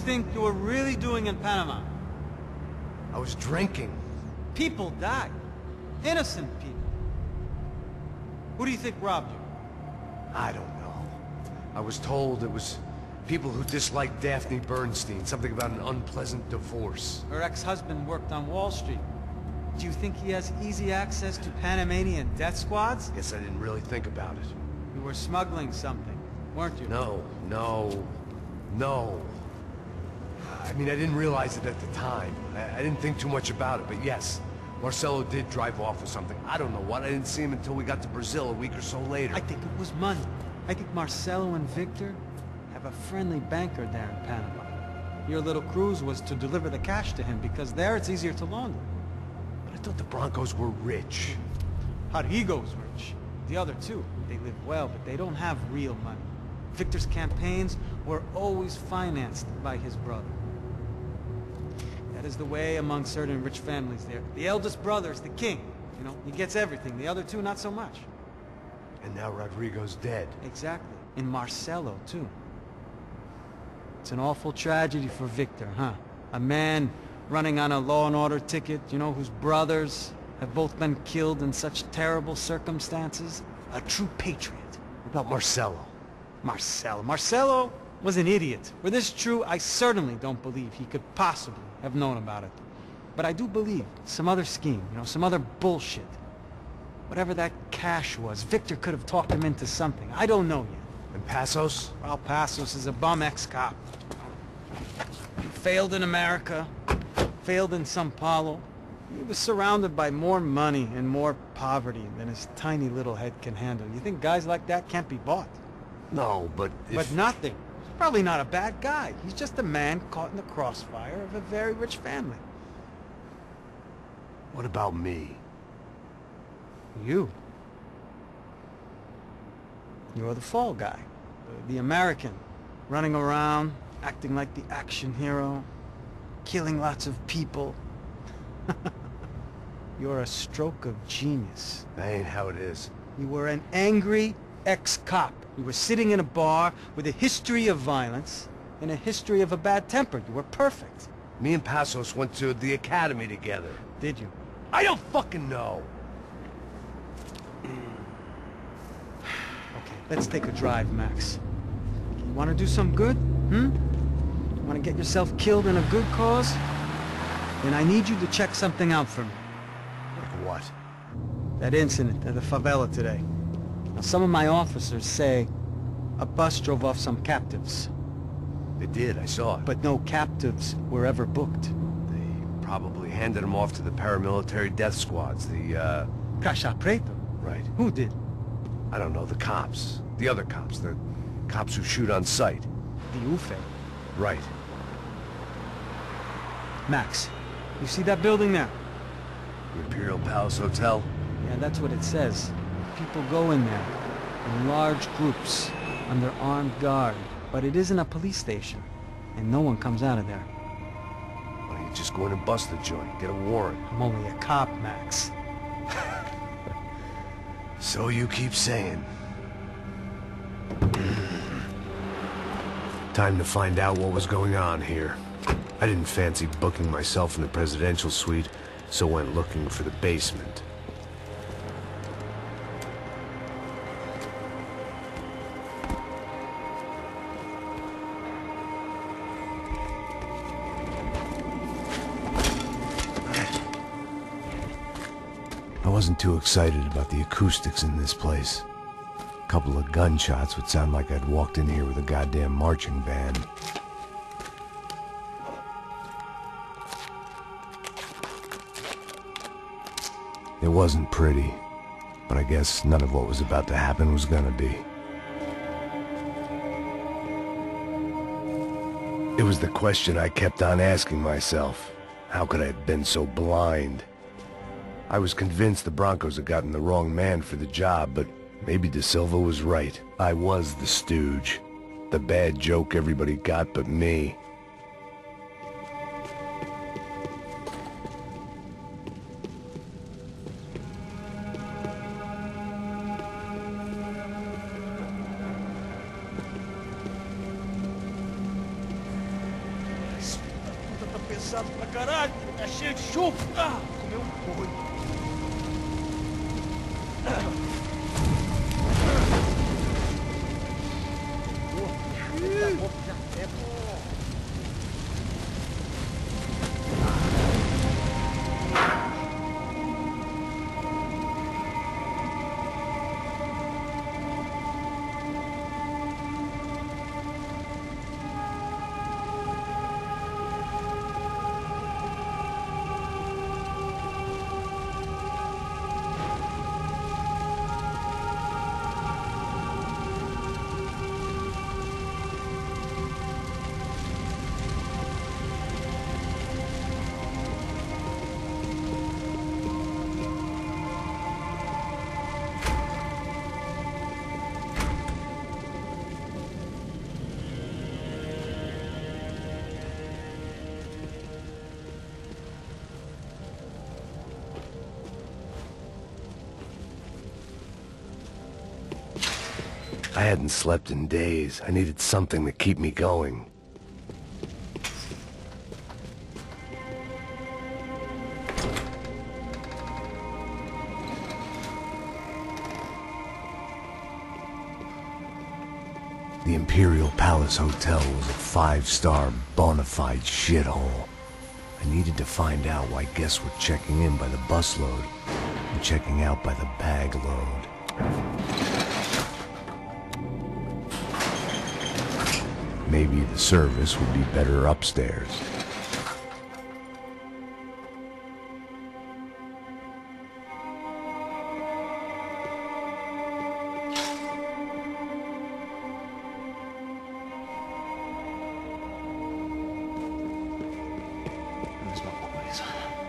think you were really doing in Panama? I was drinking. People died. Innocent people. Who do you think robbed you? I don't know. I was told it was people who disliked Daphne Bernstein, something about an unpleasant divorce. Her ex-husband worked on Wall Street. Do you think he has easy access to Panamanian death squads? Guess I didn't really think about it. You were smuggling something, weren't you? No. I mean, I didn't realize it at the time. I didn't think too much about it, but yes, Marcelo did drive off with something. I don't know what. I didn't see him until we got to Brazil a week or so later. I think it was money. I think Marcelo and Victor have a friendly banker there in Panama. Your little cruise was to deliver the cash to him because there it's easier to launder. But I thought the Broncos were rich. Rodrigo's rich. The other two, they live well, but they don't have real money. Victor's campaigns were always financed by his brother. That is the way among certain rich families there. The eldest brother is the king. You know, he gets everything. The other two, not so much. And now Rodrigo's dead. Exactly. And Marcelo, too. It's an awful tragedy for Victor, huh? A man running on a law and order ticket, you know, whose brothers have both been killed in such terrible circumstances. A true patriot. What about Marcelo? Marcelo was an idiot. Were this true, I certainly don't believe he could possibly have known about it. But I do believe some other scheme, you know, some other bullshit. Whatever that cash was, Victor could have talked him into something. I don't know yet. And Passos? Well, Passos is a bum ex-cop. He failed in America, failed in Sao Paulo. He was surrounded by more money and more poverty than his tiny little head can handle. You think guys like that can't be bought? No, but if... But nothing. He's probably not a bad guy. He's just a man caught in the crossfire of a very rich family. What about me? You. You're the fall guy. The American. Running around, acting like the action hero. Killing lots of people. You're a stroke of genius. That ain't how it is. You were an angry ex-cop. You were sitting in a bar with a history of violence and a history of a bad temper. You were perfect. Me and Passos went to the academy together. Did you? I don't fucking know. Okay, let's take a drive, Max. You want to do some good? Want to get yourself killed in a good cause? Then I need you to check something out for me. Like what? That incident at the favela today. Now, some of my officers say a bus drove off some captives. They did, I saw it. But no captives were ever booked. They probably handed them off to the paramilitary death squads, the, Caixa Preto? Right. Who did? I don't know, the cops. The other cops, the cops who shoot on sight. The UFE. Right. Max, you see that building there? The Imperial Palace Hotel? Yeah, that's what it says. People go in there, in large groups, under armed guard. But it isn't a police station, and no one comes out of there. Why don't you just go in and bust the joint, get a warrant? I'm only a cop, Max. So you keep saying. Time to find out what was going on here. I didn't fancy booking myself in the presidential suite, so went looking for the basement. I wasn't too excited about the acoustics in this place. A couple of gunshots would sound like I'd walked in here with a goddamn marching band. It wasn't pretty, but I guess none of what was about to happen was gonna be. It was the question I kept on asking myself. How could I have been so blind? I was convinced the Broncos had gotten the wrong man for the job, but maybe De Silva was right. I was the stooge. The bad joke everybody got but me. pesado pra caralho. Tá cheio de chumbo. Ah, comeu um boi. I hadn't slept in days. I needed something to keep me going. The Imperial Palace Hotel was a five-star bona fide shithole. I needed to find out why guests were checking in by the busload and checking out by the bag load. Maybe the service would be better upstairs. Mesma coisa.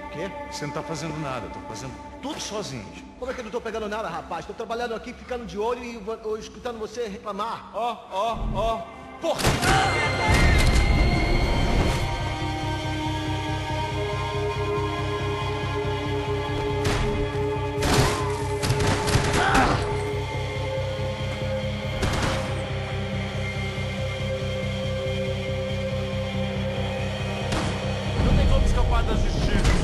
O quê? Você não tá fazendo nada, eu tô fazendo tudo sozinho. Como é que eu não tô pegando nada, rapaz? Tô trabalhando aqui, ficando de olho e escutando você reclamar. Ó. Porra! Não tem como escapar da justiça.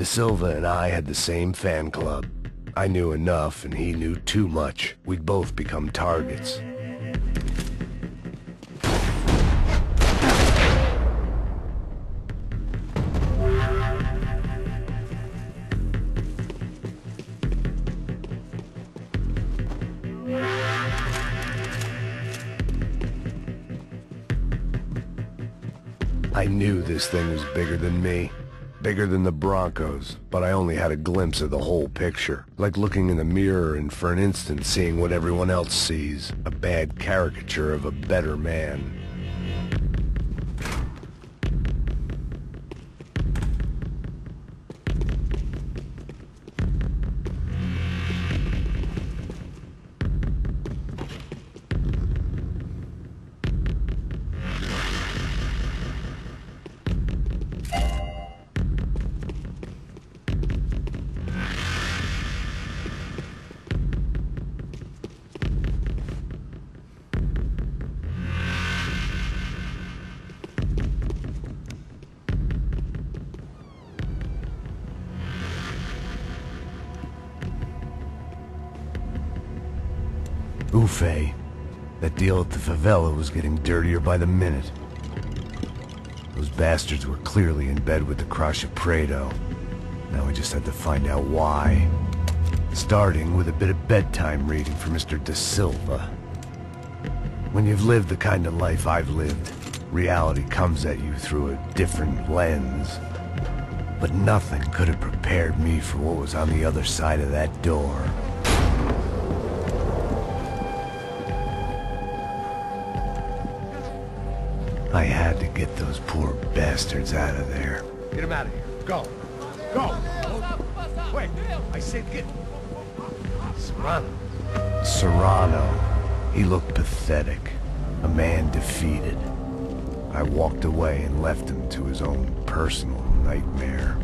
De Silva and I had the same fan club. I knew enough and he knew too much. We'd both become targets. I knew this thing was bigger than me, bigger than the Broncos, but I only had a glimpse of the whole picture, like looking in the mirror and for an instant seeing what everyone else sees, a bad caricature of a better man. Ufe. That deal at the favela was getting dirtier by the minute. Those bastards were clearly in bed with the Crush of Prado. Now we just had to find out why. Starting with a bit of bedtime reading for Mr. De Silva. When you've lived the kind of life I've lived, reality comes at you through a different lens. But nothing could have prepared me for what was on the other side of that door. I had to get those poor bastards out of there. Get him out of here. Go. Go. Wait. I said get... Serrano. Serrano. He looked pathetic. A man defeated. I walked away and left him to his own personal nightmare.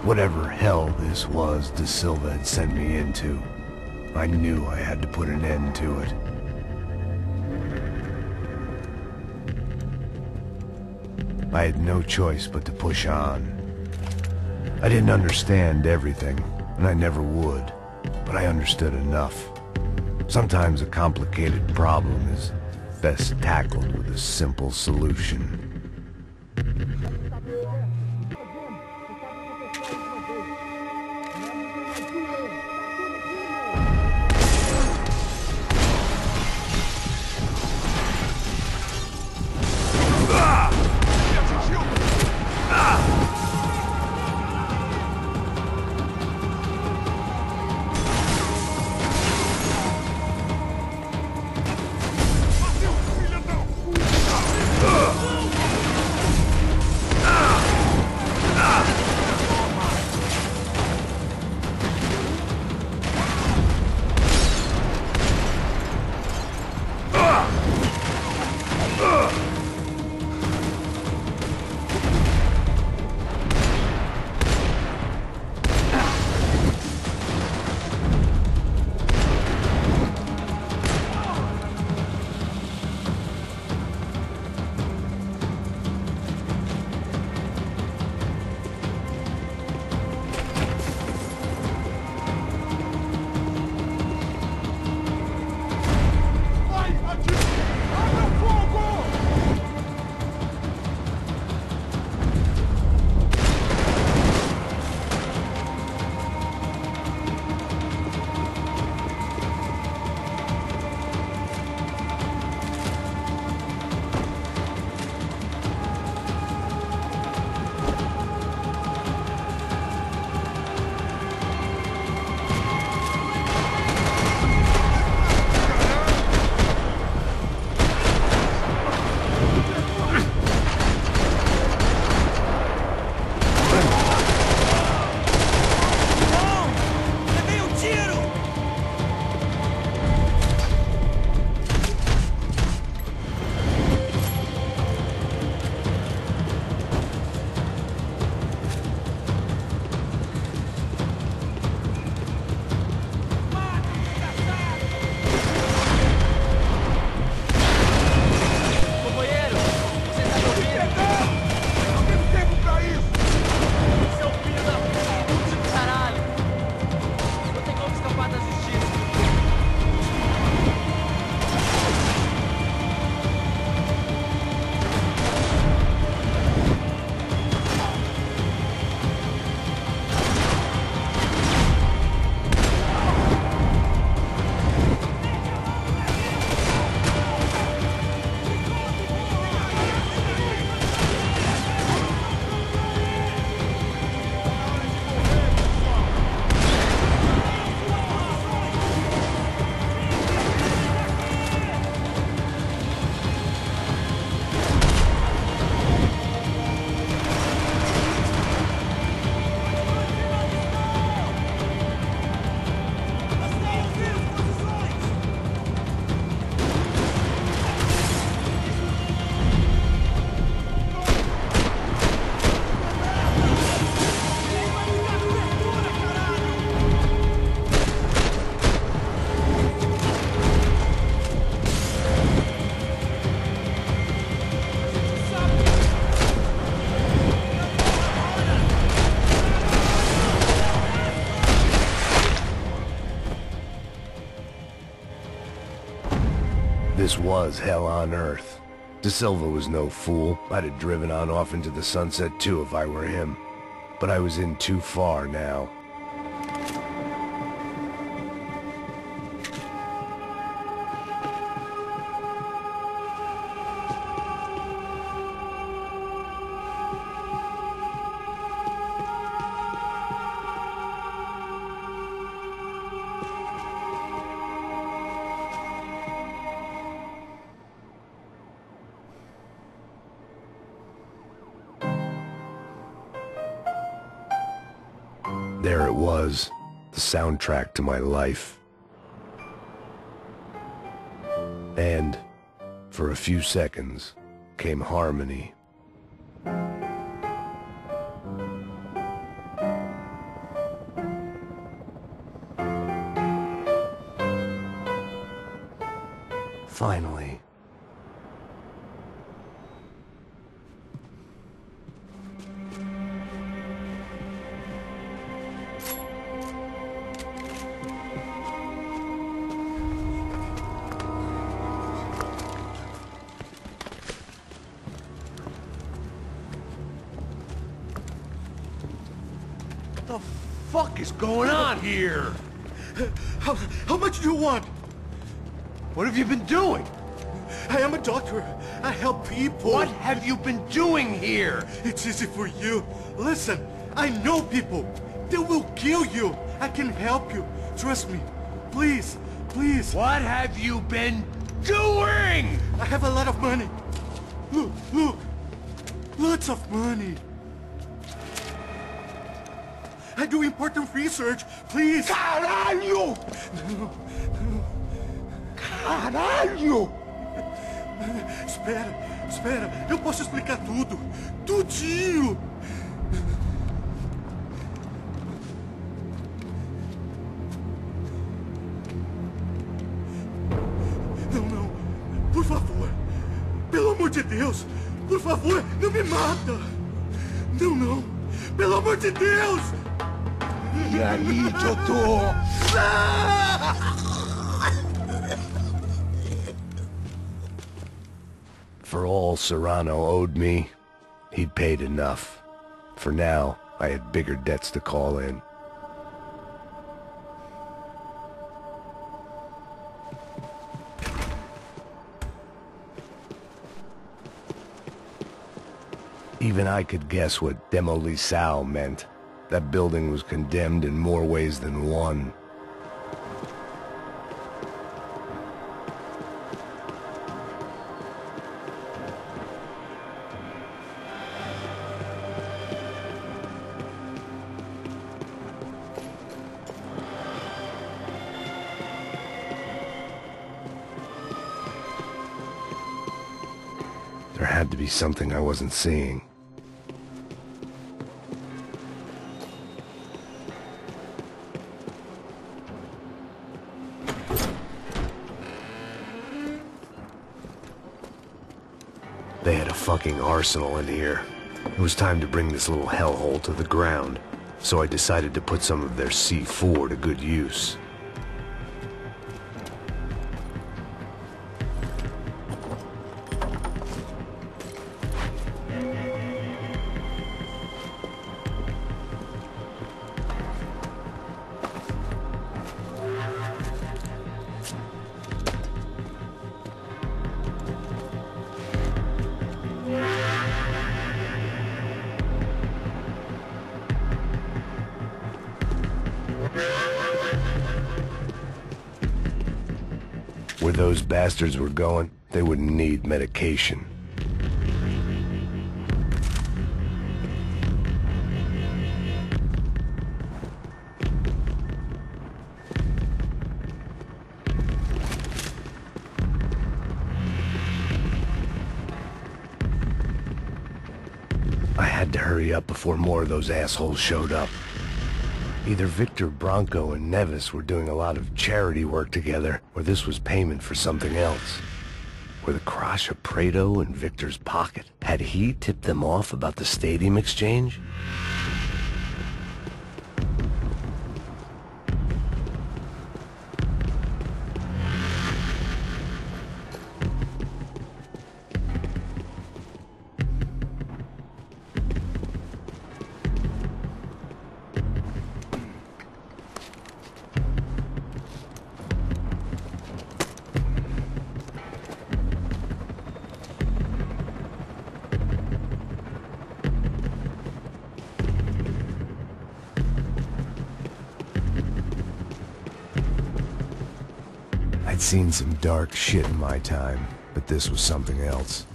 Whatever hell this was De Silva had sent me into, I knew I had to put an end to it. I had no choice but to push on. I didn't understand everything, and I never would, but I understood enough. Sometimes a complicated problem is best tackled with a simple solution. This was hell on earth. De Silva was no fool. I'd have driven on off into the sunset too if I were him. But I was in too far now. There it was, the soundtrack to my life. And, for a few seconds, came harmony. Finally. What the fuck is going on here? How much do you want? What have you been doing? I am a doctor. I help people. What have you been doing here? It's easy for you. Listen, I know people. They will kill you. I can help you. Trust me. Please, please. What have you been doing? I have a lot of money. Look, look. Lots of money. I do important research. Please. Caralho! Caralho! Espera, espera. Eu posso explicar tudo. Tudinho. Não, não. Por favor. Pelo amor de Deus. Por favor, não me mata. Não, não. Pelo amor de Deus. E aí, Totô? For all Serrano owed me, he'd paid enough. For now, I had bigger debts to call in. Even I could guess what demolição meant. That building was condemned in more ways than one. There had to be something I wasn't seeing. They had a fucking arsenal in here. It was time to bring this little hellhole to the ground, so I decided to put some of their C4 to good use. Where those bastards were going, they wouldn't need medication. I had to hurry up before more of those assholes showed up. Either Victor Bronco and Nevis were doing a lot of charity work together, or this was payment for something else. Were the Crash of Prado in Victor's pocket? Had he tipped them off about the stadium exchange? I'd seen some dark shit in my time, but this was something else.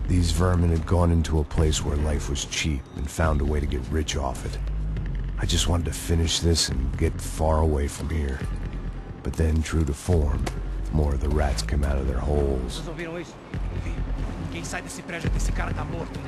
These vermin had gone into a place where life was cheap and found a way to get rich off it. I just wanted to finish this and get far away from here. But then, true to form, more of the rats came out of their holes. Vocês ouviram isso? Ouvi. Quem sai desse prédio desse cara tá morto.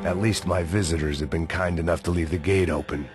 At least my visitors have been kind enough to leave the gate open.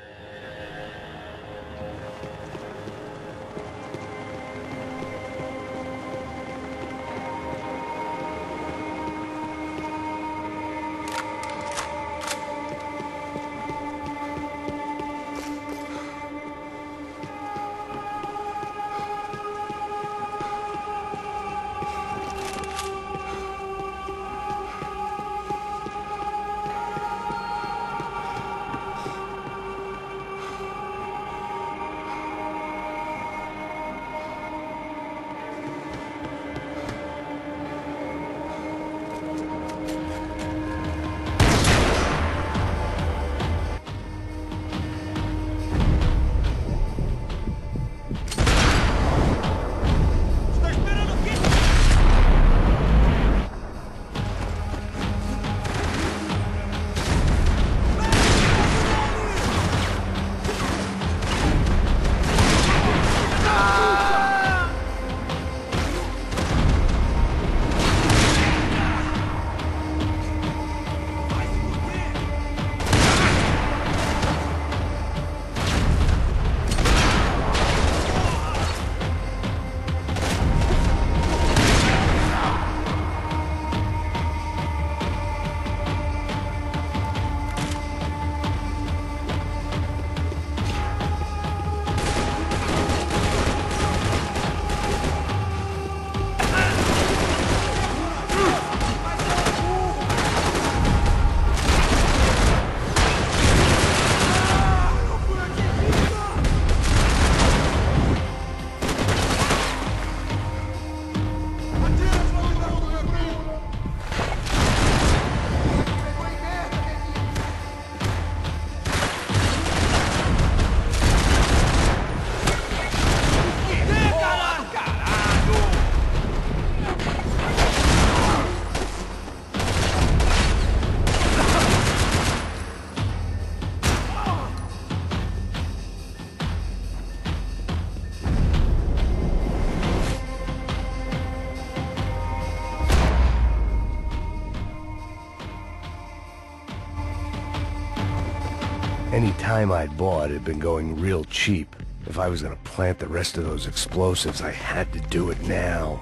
Any time I'd bought had been going real cheap. If I was gonna plant the rest of those explosives, I had to do it now.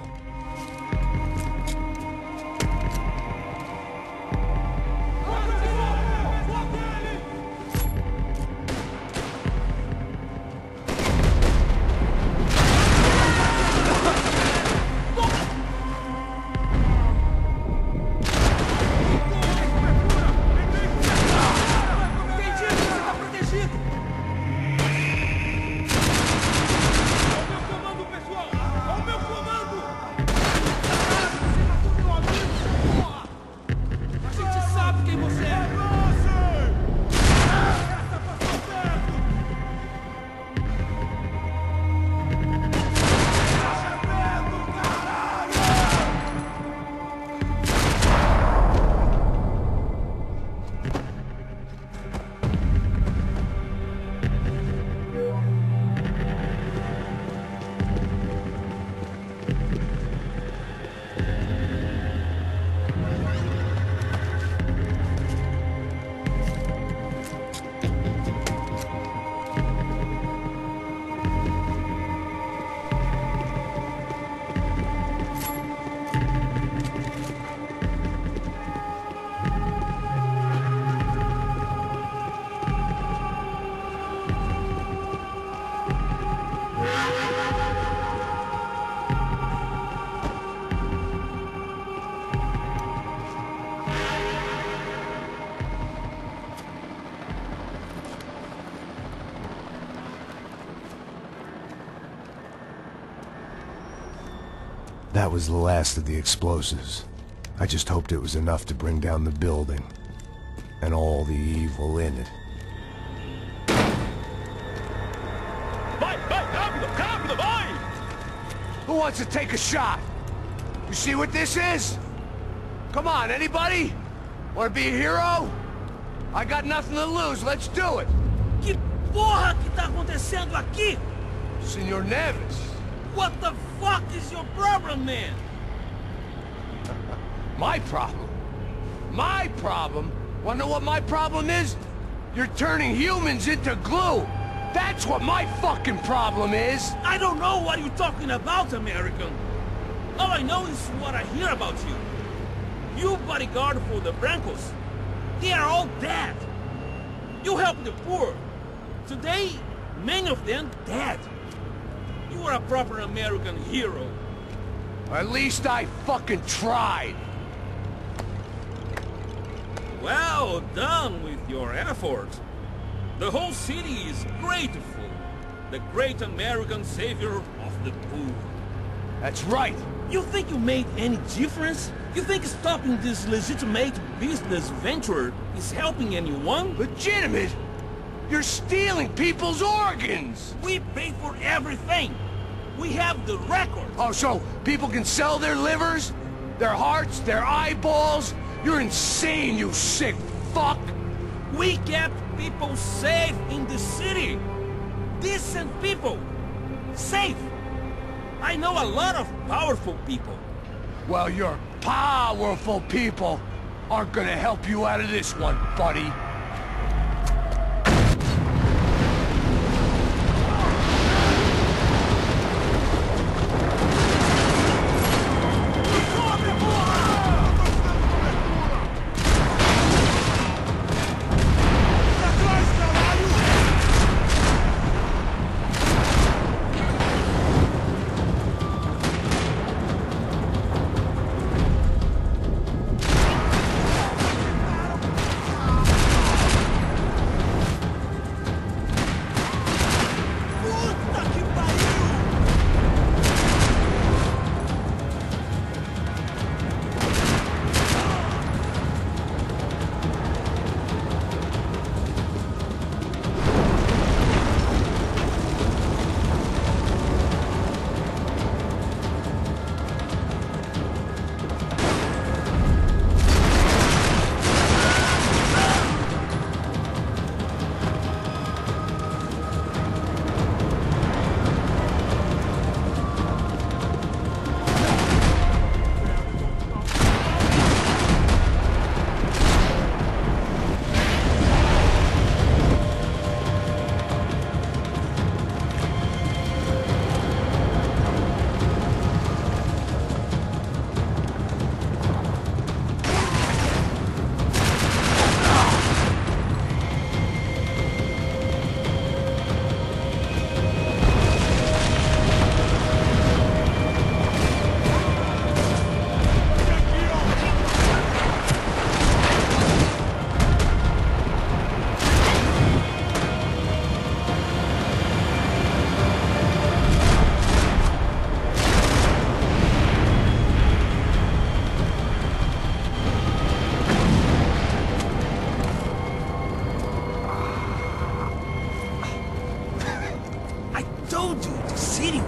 That was the last of the explosives. I just hoped it was enough to bring down the building. And all the evil in it. Vai, rápido, rápido, vai! Who wants to take a shot? You see what this is? Come on, anybody? Want to be a hero? I got nothing to lose, let's do it! Que porra que tá acontecendo aqui? Senor Neves. What the fuck is your problem, man? My problem? My problem? Wanna know what my problem is? You're turning humans into glue! That's what my fucking problem is! I don't know what you're talking about, American. All I know is what I hear about you. You bodyguard for the Brancos. They are all dead. You help the poor. Today, many of them dead. You are a proper American hero. At least I fucking tried! Well done with your effort. The whole city is grateful. The great American savior of the poor. That's right! You think you made any difference? You think stopping this legitimate business venture is helping anyone? Legitimate? You're stealing people's organs! We pay for everything. We have the record. Oh, so people can sell their livers? Their hearts? Their eyeballs? You're insane, you sick fuck! We kept people safe in the city. Decent people. Safe. I know a lot of powerful people. Well, your powerful people aren't gonna help you out of this one, buddy.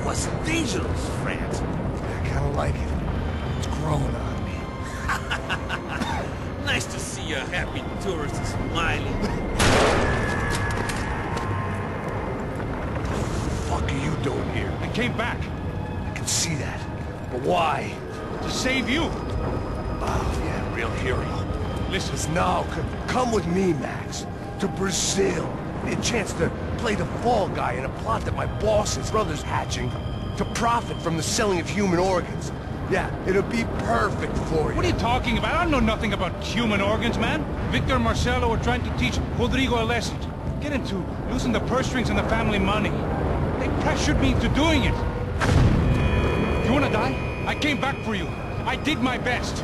was dangerous, friend. I kinda like it. It's growing on me. Nice to see a happy tourist smiling. What the fuck are you doing here? I came back I can see that. But why? to save you. Oh, yeah, real hero. Listen, Now, come with me, Max. To Brazil. A chance to play the fall guy in a plot that my boss's brother's hatching to profit from the selling of human organs. Yeah, it'll be perfect for you. what are you talking about? I know nothing about human organs, man. Victor and Marcelo were trying to teach Rodrigo a lesson. Get him to loosen the purse strings and the family money. They pressured me into doing it. You wanna die? I came back for you. I did my best.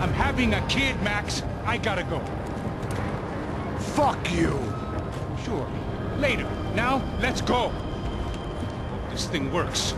I'm having a kid, Max. I gotta go. Fuck you. Sure. Later. Now, let's go. Hope this thing works.